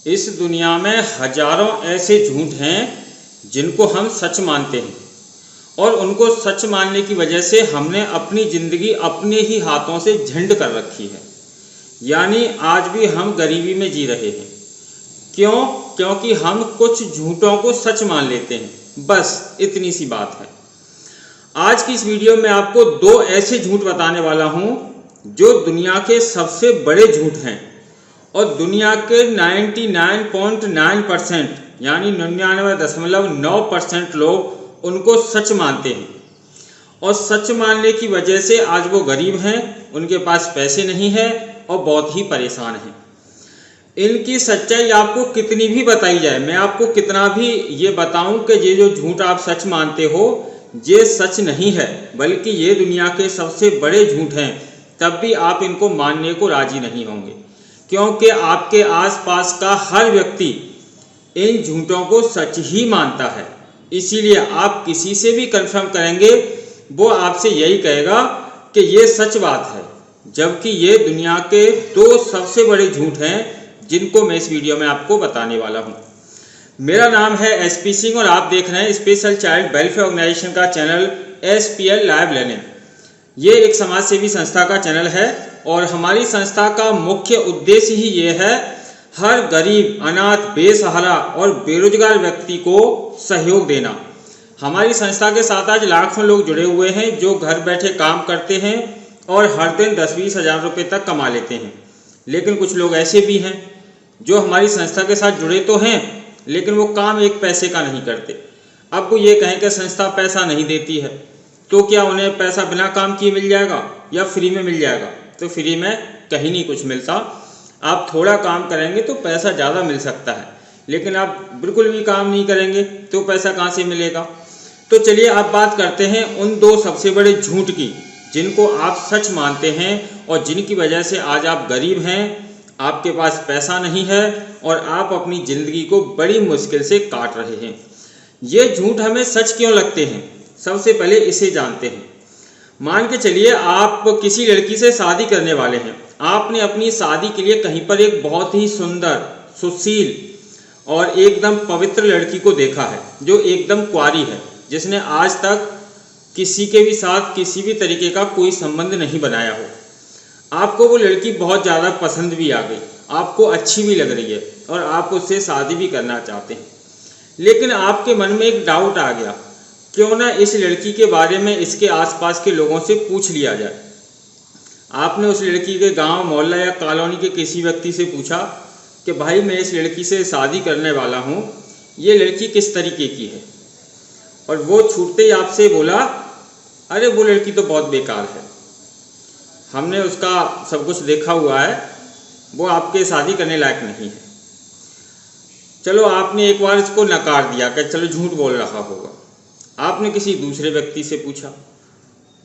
इस दुनिया में हजारों ऐसे झूठ हैं जिनको हम सच मानते हैं और उनको सच मानने की वजह से हमने अपनी ज़िंदगी अपने ही हाथों से झंड कर रखी है। यानी आज भी हम गरीबी में जी रहे हैं। क्यों? क्योंकि हम कुछ झूठों को सच मान लेते हैं। बस इतनी सी बात है। आज की इस वीडियो में आपको दो ऐसे झूठ बताने वाला हूं जो दुनिया के सबसे बड़े झूठ हैं और दुनिया के 99.9% यानी 99.9% लोग उनको सच मानते हैं और सच मानने की वजह से आज वो गरीब हैं, उनके पास पैसे नहीं है और बहुत ही परेशान हैं। इनकी सच्चाई आपको कितनी भी बताई जाए, मैं आपको कितना भी ये बताऊं कि ये जो झूठ आप सच मानते हो ये सच नहीं है बल्कि ये दुनिया के सबसे बड़े झूठ हैं, तब भी आप इनको मानने को राजी नहीं होंगे क्योंकि आपके आसपास का हर व्यक्ति इन झूठों को सच ही मानता है। इसीलिए आप किसी से भी कंफर्म करेंगे वो आपसे यही कहेगा कि ये सच बात है, जबकि ये दुनिया के दो सबसे बड़े झूठ हैं जिनको मैं इस वीडियो में आपको बताने वाला हूँ। मेरा नाम है SP सिंह और आप देख रहे हैं स्पेशल चाइल्ड वेलफेयर ऑर्गेनाइजेशन का चैनल SPL लाइव लर्निंग। ये एक समाज सेवी संस्था का चैनल है और हमारी संस्था का मुख्य उद्देश्य ही ये है हर गरीब, अनाथ, बेसहारा और बेरोजगार व्यक्ति को सहयोग देना। हमारी संस्था के साथ आज लाखों लोग जुड़े हुए हैं जो घर बैठे काम करते हैं और हर दिन 10-20 हज़ार रुपये तक कमा लेते हैं। लेकिन कुछ लोग ऐसे भी हैं जो हमारी संस्था के साथ जुड़े तो हैं लेकिन वो काम एक पैसे का नहीं करते। अब वो ये कहें कि संस्था पैसा नहीं देती है तो क्या उन्हें पैसा बिना काम किए मिल जाएगा या फ्री में मिल जाएगा? तो फ्री में कहीं नहीं कुछ मिलता। आप थोड़ा काम करेंगे तो पैसा ज़्यादा मिल सकता है, लेकिन आप बिल्कुल भी काम नहीं करेंगे तो पैसा कहाँ से मिलेगा? तो चलिए आप बात करते हैं उन दो सबसे बड़े झूठ की जिनको आप सच मानते हैं और जिनकी वजह से आज आप गरीब हैं, आपके पास पैसा नहीं है और आप अपनी ज़िंदगी को बड़ी मुश्किल से काट रहे हैं। ये झूठ हमें सच क्यों लगते हैं? सबसे पहले इसे जानते हैं। मान के चलिए आप किसी लड़की से शादी करने वाले हैं। आपने अपनी शादी के लिए कहीं पर एक बहुत ही सुंदर, सुशील और एकदम पवित्र लड़की को देखा है जो एकदम कुंवारी है, जिसने आज तक किसी के भी साथ किसी भी तरीके का कोई संबंध नहीं बनाया हो। आपको वो लड़की बहुत ज़्यादा पसंद भी आ गई, आपको अच्छी भी लग रही है और आप उससे शादी भी करना चाहते हैं, लेकिन आपके मन में एक डाउट आ गया, क्यों ना इस लड़की के बारे में इसके आसपास के लोगों से पूछ लिया जाए। आपने उस लड़की के गांव, मोहल्ला या कॉलोनी के किसी व्यक्ति से पूछा कि भाई मैं इस लड़की से शादी करने वाला हूं, ये लड़की किस तरीके की है? और वो छूटते ही आपसे बोला, अरे वो लड़की तो बहुत बेकार है, हमने उसका सब कुछ देखा हुआ है, वो आपके शादी करने लायक नहीं है। चलो आपने एक बार इसको नकार दिया कि चलो झूठ बोल रहा होगा। आपने किसी दूसरे व्यक्ति से पूछा।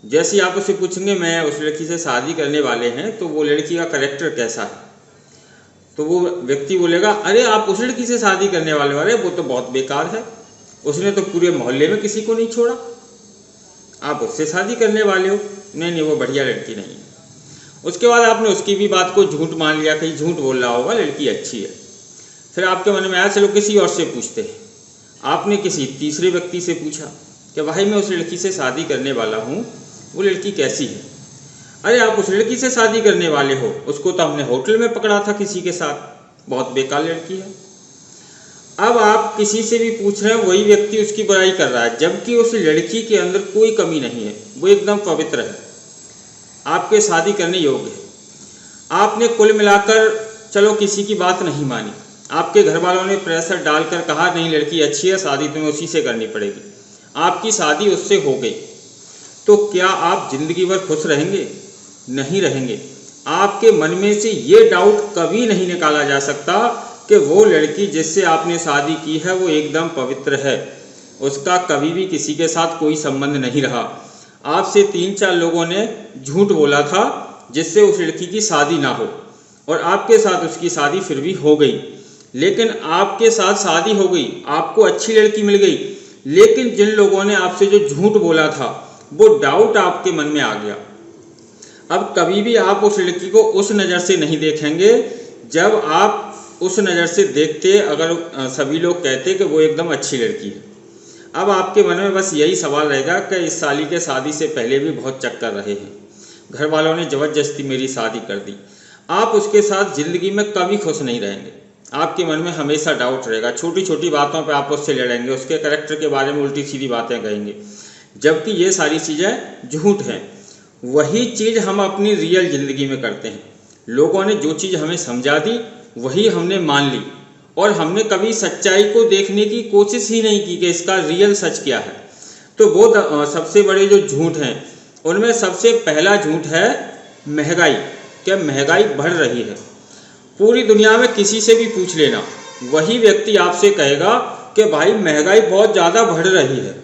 जैसे आप उससे पूछेंगे मैं उस लड़की से शादी करने वाले हैं तो वो लड़की का कैरेक्टर कैसा है, तो वो व्यक्ति बोलेगा, अरे आप उस लड़की से शादी करने वाले हो, अरे वो तो बहुत बेकार है, उसने तो पूरे मोहल्ले में किसी को नहीं छोड़ा, आप उससे शादी करने वाले हो, नहीं वो बढ़िया लड़की नहीं है। उसके बाद आपने उसकी भी बात को झूठ मान लिया, कहीं झूठ बोल रहा होगा, लड़की अच्छी है। फिर आपके मन में आया चलो किसी और से पूछते हैं। आपने किसी तीसरे व्यक्ति से पूछा कि भाई मैं उस लड़की से शादी करने वाला हूँ, वो लड़की कैसी है? अरे आप उस लड़की से शादी करने वाले हो, उसको तो हमने होटल में पकड़ा था किसी के साथ, बहुत बेकार लड़की है। अब आप किसी से भी पूछ रहे हैं, वही व्यक्ति उसकी बुराई कर रहा है, जबकि उस लड़की के अंदर कोई कमी नहीं है, वो एकदम पवित्र है, आपके शादी करने योग्य है। आपने कुल मिलाकर चलो किसी की बात नहीं मानी, आपके घर वालों ने प्रेशर डालकर कहा नहीं लड़की अच्छी है, शादी तुम्हें उसी से करनी पड़ेगी, आपकी शादी उससे हो गई। तो क्या आप जिंदगी भर खुश रहेंगे? नहीं रहेंगे। आपके मन में से ये डाउट कभी नहीं निकाला जा सकता कि वो लड़की जिससे आपने शादी की है वो एकदम पवित्र है, उसका कभी भी किसी के साथ कोई संबंध नहीं रहा। आपसे 3-4 लोगों ने झूठ बोला था जिससे उस लड़की की शादी ना हो और आपके साथ उसकी शादी फिर भी हो गई। लेकिन आपके साथ शादी हो गई, आपको अच्छी लड़की मिल गई, लेकिन जिन लोगों ने आपसे जो झूठ बोला था वो डाउट आपके मन में आ गया। अब कभी भी आप उस लड़की को उस नज़र से नहीं देखेंगे जब आप उस नज़र से देखते अगर सभी लोग कहते कि वो एकदम अच्छी लड़की है। अब आपके मन में बस यही सवाल रहेगा कि इस साली के शादी से पहले भी बहुत चक्कर रहे हैं, घर वालों ने ज़बरदस्ती मेरी शादी कर दी। आप उसके साथ ज़िंदगी में कभी खुश नहीं रहेंगे। आपके मन में हमेशा डाउट रहेगा, छोटी छोटी बातों पे आप उससे लड़ेंगे, उसके कैरेक्टर के बारे में उल्टी सीधी बातें कहेंगे, जबकि ये सारी चीज़ें झूठ हैं। वही चीज़ हम अपनी रियल ज़िंदगी में करते हैं। लोगों ने जो चीज़ हमें समझा दी वही हमने मान ली, और हमने कभी सच्चाई को देखने की कोशिश ही नहीं की कि इसका रियल सच क्या है। तो वो सबसे बड़े जो झूठ हैं उनमें सबसे पहला झूठ है महंगाई। क्या महंगाई बढ़ रही है? पूरी दुनिया में किसी से भी पूछ लेना, वही व्यक्ति आपसे कहेगा कि भाई महंगाई बहुत ज़्यादा बढ़ रही है,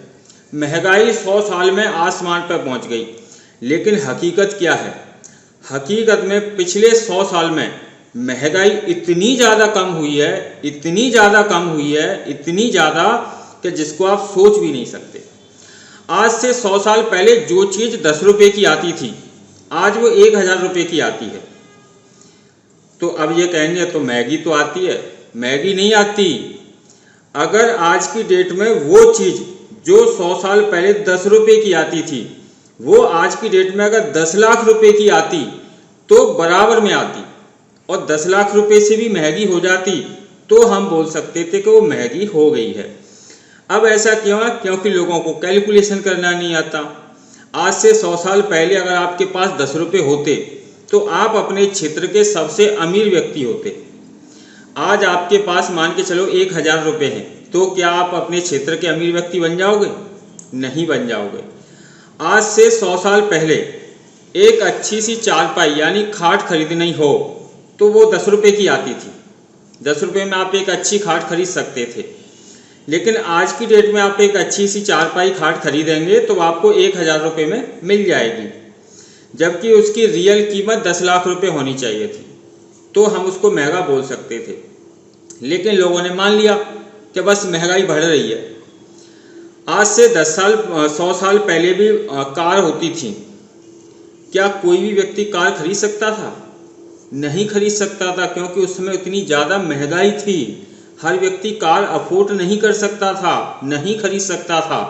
महंगाई 100 साल में आसमान पर पहुंच गई। लेकिन हकीकत क्या है? हकीकत में पिछले 100 साल में महंगाई इतनी ज़्यादा कम हुई है, इतनी ज़्यादा कम हुई है, इतनी ज़्यादा कि जिसको आप सोच भी नहीं सकते। आज से 100 साल पहले जो चीज़ 10 रुपये की आती थी आज वो 1000 रुपये की आती है। तो अब ये कहेंगे तो मैगी तो आती है, मैगी नहीं आती। अगर आज की डेट में वो चीज़ जो 100 साल पहले 10 रुपये की आती थी वो आज की डेट में अगर 10 लाख रुपए की आती तो बराबर में आती, और 10 लाख रुपए से भी महंगी हो जाती तो हम बोल सकते थे कि वो महंगी हो गई है। अब ऐसा क्यों है? क्योंकि लोगों को कैलकुलेशन करना नहीं आता। आज से 100 साल पहले अगर आपके पास 10 रुपये होते तो आप अपने क्षेत्र के सबसे अमीर व्यक्ति होते। आज आपके पास मान के चलो 1000 रुपये हैं, तो क्या आप अपने क्षेत्र के अमीर व्यक्ति बन जाओगे? नहीं बन जाओगे। आज से 100 साल पहले एक अच्छी सी चारपाई यानी खाट खरीदनी हो तो वो 10 रुपये की आती थी। 10 रुपये में आप एक अच्छी खाट खरीद सकते थे। लेकिन आज की डेट में आप एक अच्छी सी चारपाई खाट खरीदेंगे तो आपको 1000 रुपये में मिल जाएगी, जबकि उसकी रियल कीमत 10 लाख रुपए होनी चाहिए थी। तो हम उसको महंगा बोल सकते थे, लेकिन लोगों ने मान लिया कि बस महंगाई बढ़ रही है। आज से 100 साल पहले भी कार होती थी। क्या कोई भी व्यक्ति कार खरीद सकता था? नहीं खरीद सकता था, क्योंकि उस समय इतनी ज़्यादा महंगाई थी। हर व्यक्ति कार अफोर्ड नहीं कर सकता था, नहीं खरीद सकता था।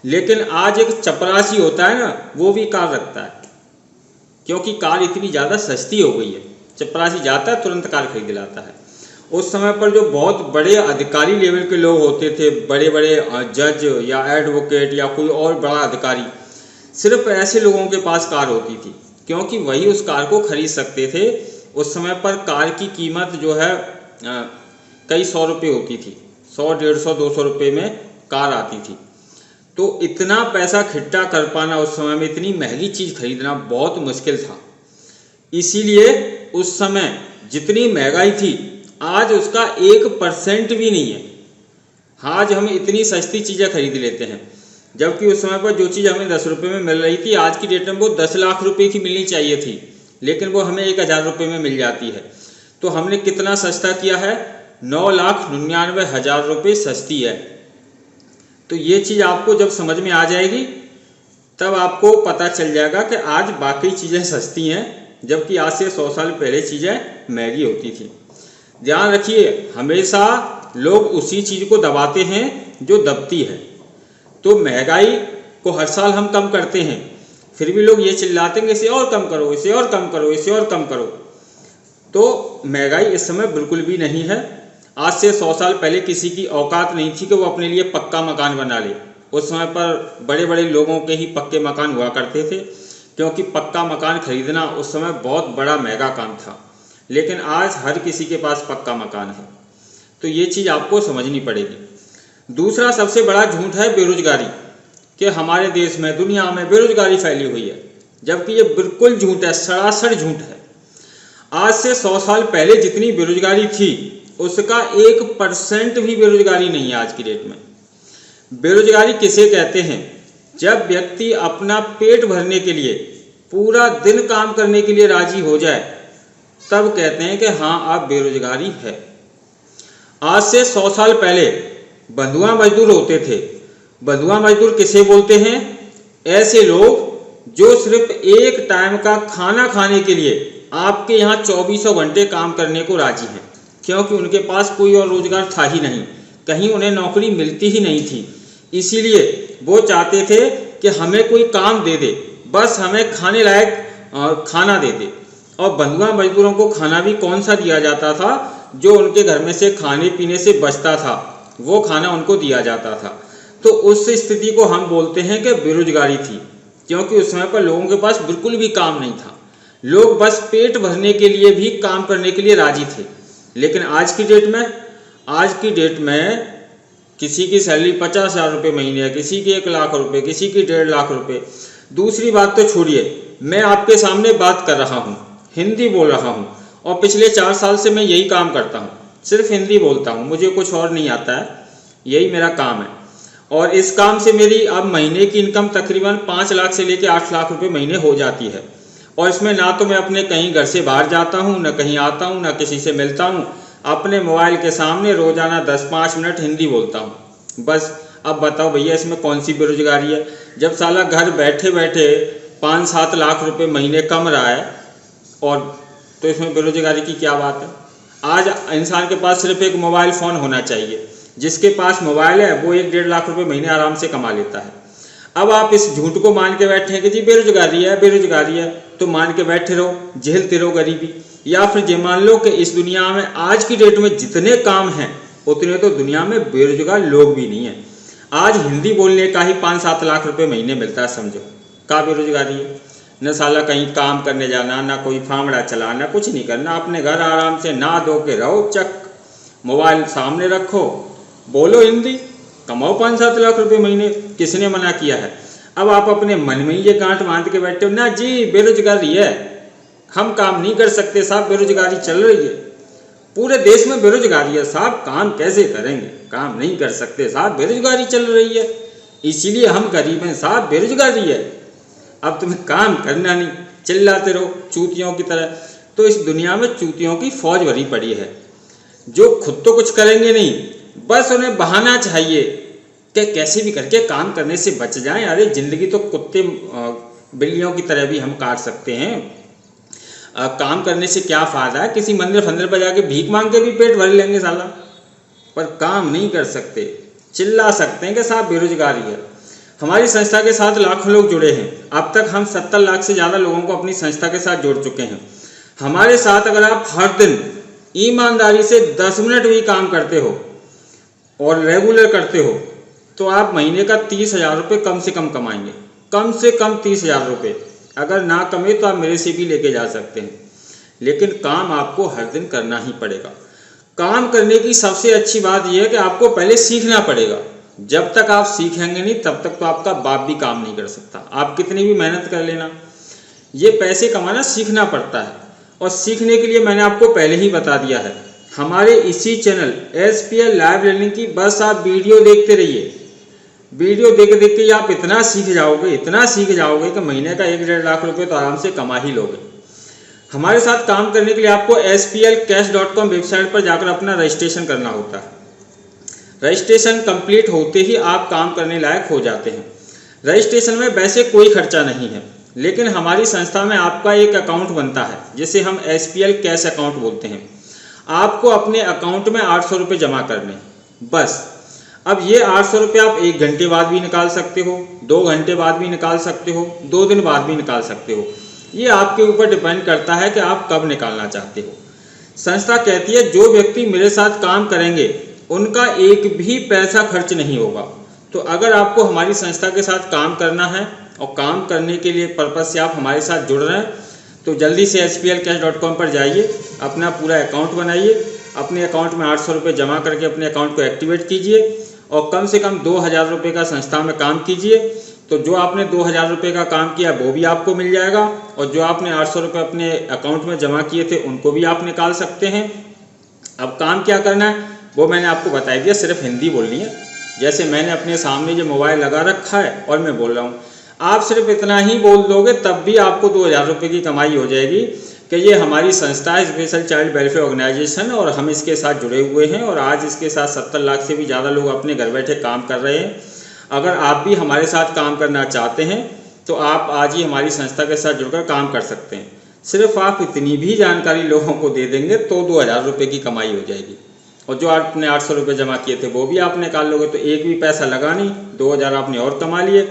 लेकिन आज एक चपरासी होता है ना, वो भी कार रखता है, क्योंकि कार इतनी ज़्यादा सस्ती हो गई है। चपरासी जाता है तुरंत कार खरीद लाता है। उस समय पर जो बहुत बड़े अधिकारी लेवल के लोग होते थे, बड़े बड़े जज या एडवोकेट या कोई और बड़ा अधिकारी, सिर्फ ऐसे लोगों के पास कार होती थी, क्योंकि वही उस कार को खरीद सकते थे। उस समय पर कार की कीमत जो है कई 100 रुपये होती थी, 100, 150, 200 रुपये में कार आती थी। तो इतना पैसा इकट्ठा कर पाना उस समय में, इतनी महंगी चीज़ खरीदना बहुत मुश्किल था। इसीलिए उस समय जितनी महंगाई थी आज उसका 1% भी नहीं है। आज हम इतनी सस्ती चीज़ें खरीद लेते हैं, जबकि उस समय पर जो चीज़ हमें 10 रुपये में मिल रही थी आज की डेट में वो 10 लाख रुपए की मिलनी चाहिए थी, लेकिन वो हमें 1000 रुपये में मिल जाती है। तो हमने कितना सस्ता किया है? 9,99,000 रुपये सस्ती है। तो ये चीज़ आपको जब समझ में आ जाएगी तब आपको पता चल जाएगा कि आज बाकी चीज़ें सस्ती हैं, जबकि आज से 100 साल पहले चीज़ें महंगी होती थी। ध्यान रखिए, हमेशा लोग उसी चीज़ को दबाते हैं जो दबती है। तो महंगाई को हर साल हम कम करते हैं, फिर भी लोग ये चिल्लाते हैं कि इसे और कम करो, इसे और कम करो, इसे और कम करो। तो महंगाई इस समय बिल्कुल भी नहीं है। आज से 100 साल पहले किसी की औकात नहीं थी कि वो अपने लिए पक्का मकान बना ले। उस समय पर बड़े बड़े लोगों के ही पक्के मकान हुआ करते थे, क्योंकि पक्का मकान खरीदना उस समय बहुत बड़ा महंगा काम था। लेकिन आज हर किसी के पास पक्का मकान है। तो ये चीज़ आपको समझनी पड़ेगी। दूसरा सबसे बड़ा झूठ है बेरोजगारी, कि हमारे देश में, दुनिया में बेरोजगारी फैली हुई है, जबकि ये बिल्कुल झूठ है, सरासर झूठ है। आज से 100 साल पहले जितनी बेरोजगारी थी उसका 1% भी बेरोजगारी नहीं है आज की डेट में। बेरोजगारी किसे कहते हैं? जब व्यक्ति अपना पेट भरने के लिए पूरा दिन काम करने के लिए राजी हो जाए तब कहते हैं कि हाँ आप बेरोजगारी है। आज से 100 साल पहले बंधुआ मजदूर होते थे। बंधुआ मजदूर किसे बोलते हैं? ऐसे लोग जो सिर्फ एक टाइम का खाना खाने के लिए आपके यहाँ 24 घंटे काम करने को राजी हैं। क्योंकि उनके पास कोई और रोजगार था ही नहीं, कहीं उन्हें नौकरी मिलती ही नहीं थी। इसीलिए वो चाहते थे कि हमें कोई काम दे दे, बस हमें खाने लायक खाना दे दे। और बंधुआ मजदूरों को खाना भी कौन सा दिया जाता था? जो उनके घर में से खाने पीने से बचता था वो खाना उनको दिया जाता था। तो उस स्थिति को हम बोलते हैं कि बेरोजगारी थी, क्योंकि उस समय पर लोगों के पास बिल्कुल भी काम नहीं था। लोग बस पेट भरने के लिए भी काम करने के लिए राजी थे। लेकिन आज की डेट में किसी की सैलरी 50,000 रुपये महीने है, किसी की 1,00,000 रुपये, किसी की 1.5 लाख रुपये। दूसरी बात तो छोड़िए, मैं आपके सामने बात कर रहा हूँ, हिंदी बोल रहा हूँ, और पिछले 4 साल से मैं यही काम करता हूँ, सिर्फ हिंदी बोलता हूँ, मुझे कुछ और नहीं आता है, यही मेरा काम है। और इस काम से मेरी अब महीने की इनकम तकरीबन 5 लाख से लेकर 8 लाख रुपये महीने हो जाती है। और इसमें ना तो मैं अपने कहीं घर से बाहर जाता हूँ, ना कहीं आता हूँ, ना किसी से मिलता हूँ, अपने मोबाइल के सामने रोजाना 10-5 मिनट हिंदी बोलता हूँ बस। अब बताओ भैया, इसमें कौन सी बेरोजगारी है? जब साला घर बैठे बैठे 5-7 लाख रुपए महीने कम रहा है, और तो इसमें बेरोजगारी की क्या बात है? आज इंसान के पास सिर्फ एक मोबाइल फ़ोन होना चाहिए, जिसके पास मोबाइल है वो 1-1.5 लाख रुपए महीने आराम से कमा लेता है। अब आप इस झूठ को मान के बैठे हैं कि जी बेरोजगारी है, तो मान के बैठे रहो, झेलते रहो गरीबी। या फिर ये मान लो कि इस दुनिया में आज की डेट में जितने काम हैं उतने तो दुनिया में बेरोजगार लोग भी नहीं हैं। आज हिंदी बोलने का ही 5-7 लाख रुपए महीने मिलता है, समझो का बेरोजगारी है। न साला कहीं काम करने जाना, ना कोई फावड़ा चलाना, कुछ नहीं करना, अपने घर आराम से नहा धो के रहो, चक मोबाइल सामने रखो, बोलो हिंदी, कमाओ 5-7 लाख रुपए महीने। किसने मना किया है? अब आप अपने मन में ये गांठ बांध के बैठे हो ना जी बेरोजगारी है, हम काम नहीं कर सकते साहब, बेरोजगारी चल रही है, पूरे देश में बेरोजगारी है साहब, काम कैसे करेंगे, काम नहीं कर सकते साहब, बेरोजगारी चल रही है, इसीलिए हम गरीब हैं साहब, बेरोजगारी है। अब तुम्हें काम करना नहीं, चिल्लाते रहो चूतियों की तरह। तो इस दुनिया में चूतियों की फौज भरी पड़ी है, जो खुद तो कुछ करेंगे नहीं, बस उन्हें बहाना चाहिए कि कैसे भी करके काम करने से बच जाएं। अरे जिंदगी तो कुत्ते बिल्लियों की तरह भी हम काट सकते हैं, काम करने से क्या फ़ायदा है? किसी मंदिर फंदिर पर जाके भीख मांग के भी पेट भर लेंगे साला, पर काम नहीं कर सकते। चिल्ला सकते हैं कि साहब बेरोजगारी है। हमारी संस्था के साथ लाखों लोग जुड़े हैं, अब तक हम 70 लाख से ज़्यादा लोगों को अपनी संस्था के साथ जोड़ चुके हैं। हमारे साथ अगर आप हर दिन ईमानदारी से 10 मिनट भी काम करते हो और रेगुलर करते हो, तो आप महीने का 30,000 रुपये कम से कम कमाएंगे, कम से कम 30,000 रुपये। अगर ना कमे तो आप मेरे से भी लेके जा सकते हैं, लेकिन काम आपको हर दिन करना ही पड़ेगा। काम करने की सबसे अच्छी बात यह है कि आपको पहले सीखना पड़ेगा। जब तक आप सीखेंगे नहीं तब तक तो आपका बाप भी काम नहीं कर सकता, आप कितनी भी मेहनत कर लेना। ये पैसे कमाना सीखना पड़ता है, और सीखने के लिए मैंने आपको पहले ही बता दिया है, हमारे इसी चैनल SPL लाइव लर्निंग की बस आप वीडियो देखते रहिए। वीडियो देख देख के आप इतना सीख जाओगे कि महीने का 1-1.5 लाख रुपए तो आराम से कमा ही लोगे। हमारे साथ काम करने के लिए आपको SPLcash.com वेबसाइट पर जाकर अपना रजिस्ट्रेशन करना होता है। रजिस्ट्रेशन कंप्लीट होते ही आप काम करने लायक हो जाते हैं। रजिस्ट्रेशन में वैसे कोई खर्चा नहीं है, लेकिन हमारी संस्था में आपका एक अकाउंट बनता है, जिसे हम SPL कैश अकाउंट बोलते हैं। आपको अपने अकाउंट में 800 रुपये जमा करने, बस। अब ये 800 रुपये आप 1 घंटे बाद भी निकाल सकते हो, 2 घंटे बाद भी निकाल सकते हो, 2 दिन बाद भी निकाल सकते हो। ये आपके ऊपर डिपेंड करता है कि आप कब निकालना चाहते हो। संस्था कहती है जो व्यक्ति मेरे साथ काम करेंगे उनका एक भी पैसा खर्च नहीं होगा। तो अगर आपको हमारी संस्था के साथ काम करना है और काम करने के लिए पर्पज़ से आप हमारे साथ जुड़ रहे हैं, तो जल्दी से SPLcash.com पर जाइए, अपना पूरा अकाउंट बनाइए, अपने अकाउंट में 800 रुपये जमा करके अपने अकाउंट को एक्टिवेट कीजिए, और कम से कम 2,000 रुपये का संस्था में काम कीजिए। तो जो आपने 2,000 रुपये का काम किया वो भी आपको मिल जाएगा, और जो आपने 800 रुपये अपने अकाउंट में जमा किए थे उनको भी आप निकाल सकते हैं। अब काम क्या करना है वो मैंने आपको बता दिया, सिर्फ हिंदी बोलनी है। जैसे मैंने अपने सामने जो मोबाइल लगा रखा है और मैं बोल रहा हूँ, आप सिर्फ इतना ही बोल दोगे तब भी आपको 2,000 रुपये की कमाई हो जाएगी कि ये हमारी संस्था है स्पेशल चाइल्ड वेलफेयर ऑर्गेनाइजेशन, और हम इसके साथ जुड़े हुए हैं, और आज इसके साथ 70 लाख से भी ज़्यादा लोग अपने घर बैठे काम कर रहे हैं। अगर आप भी हमारे साथ काम करना चाहते हैं तो आप आज ही हमारी संस्था के साथ जुड़कर काम कर सकते हैं। सिर्फ आप इतनी भी जानकारी लोगों को दे देंगे तो 2000 रुपये की कमाई हो जाएगी। और जो आपने 800 रुपये जमा किए थे वो भी आप निकाल लोगे तो एक भी पैसा लगा नहीं, 2000 आपने और कमा लिए।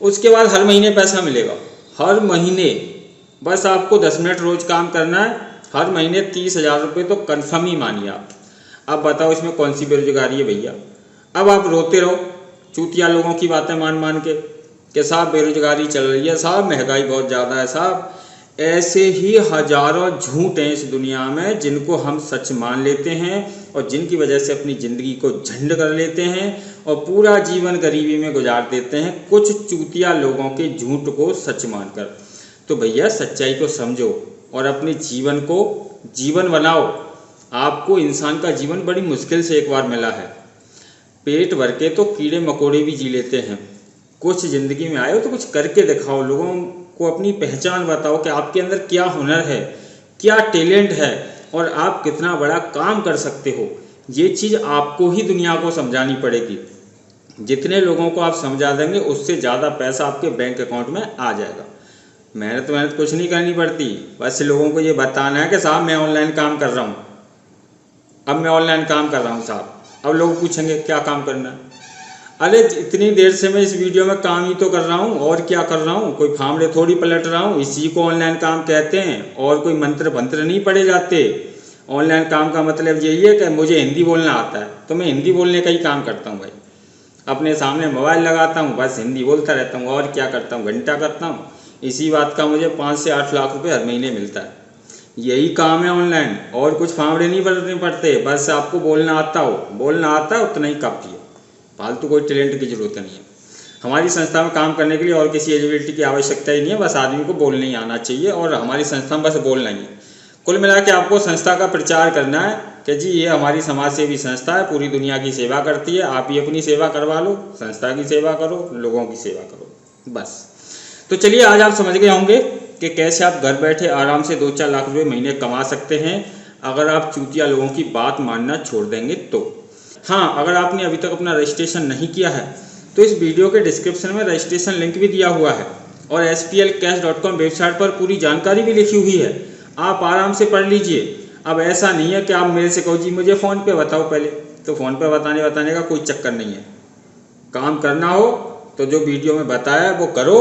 उसके बाद हर महीने पैसा मिलेगा, हर महीने। बस आपको 10 मिनट रोज काम करना है, हर महीने 30,000 रुपये तो कन्फर्म ही मानिए आप। अब बताओ इसमें कौन सी बेरोजगारी है भैया। अब आप रोते रहो चूतिया लोगों की बातें मान मान के कि साहब बेरोजगारी चल रही है, साहब महंगाई बहुत ज़्यादा है, साहब। ऐसे ही हजारों झूठ हैं इस दुनिया में जिनको हम सच मान लेते हैं और जिनकी वजह से अपनी ज़िंदगी को झंड कर लेते हैं और पूरा जीवन गरीबी में गुजार देते हैं कुछ चूतिया लोगों के झूठ को सच मानकर। तो भैया सच्चाई को समझो और अपने जीवन को जीवन बनाओ। आपको इंसान का जीवन बड़ी मुश्किल से एक बार मिला है। पेट भर के तो कीड़े मकोड़े भी जी लेते हैं। कुछ ज़िंदगी में आए हो तो कुछ करके दिखाओ, लोगों को अपनी पहचान बताओ कि आपके अंदर क्या हुनर है, क्या टैलेंट है और आप कितना बड़ा काम कर सकते हो। ये चीज़ आपको ही दुनिया को समझानी पड़ेगी। जितने लोगों को आप समझा देंगे उससे ज़्यादा पैसा आपके बैंक अकाउंट में आ जाएगा। मेहनत कुछ नहीं करनी पड़ती, बस लोगों को ये बताना है कि साहब मैं ऑनलाइन काम कर रहा हूँ, अब मैं ऑनलाइन काम कर रहा हूँ साहब। अब लोग पूछेंगे क्या काम करना है। अरे इतनी देर से मैं इस वीडियो में काम ही तो कर रहा हूँ, और क्या कर रहा हूँ, कोई फावड़े थोड़ी पलट रहा हूँ। इसी को ऑनलाइन काम कहते हैं और कोई मंत्र भंत्र नहीं पढ़े जाते। ऑनलाइन काम का मतलब यही है कि मुझे हिंदी बोलना आता है तो मैं हिंदी बोलने का ही काम करता हूँ भाई। अपने सामने मोबाइल लगाता हूँ, बस हिंदी बोलता रहता हूँ, और क्या करता हूँ, घंटा करता हूँ। इसी बात का मुझे 5 से 8 लाख रुपये हर महीने मिलता है। यही काम है ऑनलाइन, और कुछ फावड़े नहीं पढ़ने पड़ते। बस आपको बोलना आता है उतना ही काफ़ी है। फालतू कोई टैलेंट की ज़रूरत नहीं है। हमारी संस्था में काम करने के लिए और किसी एलिजिबिलिटी की आवश्यकता ही नहीं है, बस आदमी को बोलने ही आना चाहिए और हमारी संस्था में बस बोलना ही है। कुल मिला के आपको संस्था का प्रचार करना है कि जी ये हमारी समाज सेवी संस्था है, पूरी दुनिया की सेवा करती है। आप ही अपनी सेवा करवा लो, संस्था की सेवा करो, लोगों की सेवा करो, बस। तो चलिए आज आप समझ गए होंगे कि कैसे आप घर बैठे आराम से 2-4 लाख रुपये महीने कमा सकते हैं अगर आप चूतिया लोगों की बात मानना छोड़ देंगे तो। हाँ, अगर आपने अभी तक अपना रजिस्ट्रेशन नहीं किया है तो इस वीडियो के डिस्क्रिप्शन में रजिस्ट्रेशन लिंक भी दिया हुआ है और SPLcash.com वेबसाइट पर पूरी जानकारी भी लिखी हुई है। आप आराम से पढ़ लीजिए। अब ऐसा नहीं है कि आप मेरे से कहो जी मुझे फ़ोन पे बताओ पहले, तो फ़ोन पे बताने का कोई चक्कर नहीं है। काम करना हो तो जो वीडियो में बताया वो करो,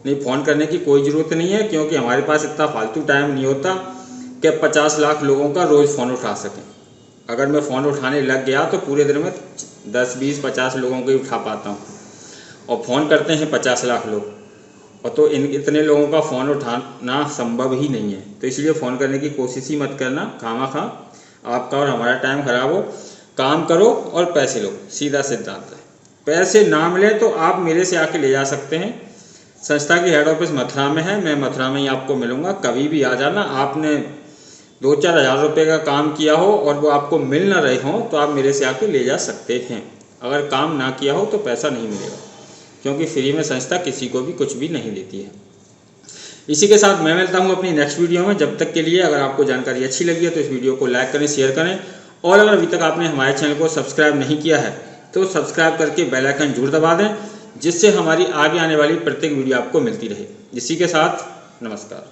नहीं फ़ोन करने की कोई ज़रूरत नहीं है, क्योंकि हमारे पास इतना फालतू टाइम नहीं होता कि 50 लाख लोगों का रोज़ फ़ोन उठा सकें। अगर मैं फ़ोन उठाने लग गया तो पूरे दिन में 10, 20, 50 लोगों को ही उठा पाता हूँ, और फ़ोन करते हैं 50 लाख लोग, और तो इतने लोगों का फ़ोन उठाना संभव ही नहीं है। तो इसलिए फ़ोन करने की कोशिश ही मत करना, खामा आपका और हमारा टाइम ख़राब हो। काम करो और पैसे लो, सीधा सिद्धांत है। पैसे ना मिले तो आप मेरे से आके ले जा सकते हैं। संस्था की हेड ऑफिस मथुरा में है, मैं मथुरा में ही आपको मिलूँगा, कभी भी आ जाना। आपने 2-4 हज़ार रुपये का काम किया हो और वो आपको मिल ना रहे हों तो आप मेरे से आके ले जा सकते हैं। अगर काम ना किया हो तो पैसा नहीं मिलेगा, क्योंकि फ्री में संस्था किसी को भी कुछ भी नहीं देती है। इसी के साथ मैं मिलता हूँ अपनी नेक्स्ट वीडियो में। जब तक के लिए अगर आपको जानकारी अच्छी लगी है तो इस वीडियो को लाइक करें, शेयर करें, और अगर अभी तक आपने हमारे चैनल को सब्सक्राइब नहीं किया है तो सब्सक्राइब करके बेल आइकन जरूर दबा दें, जिससे हमारी आगे आने वाली प्रत्येक वीडियो आपको मिलती रहे। इसी के साथ नमस्कार।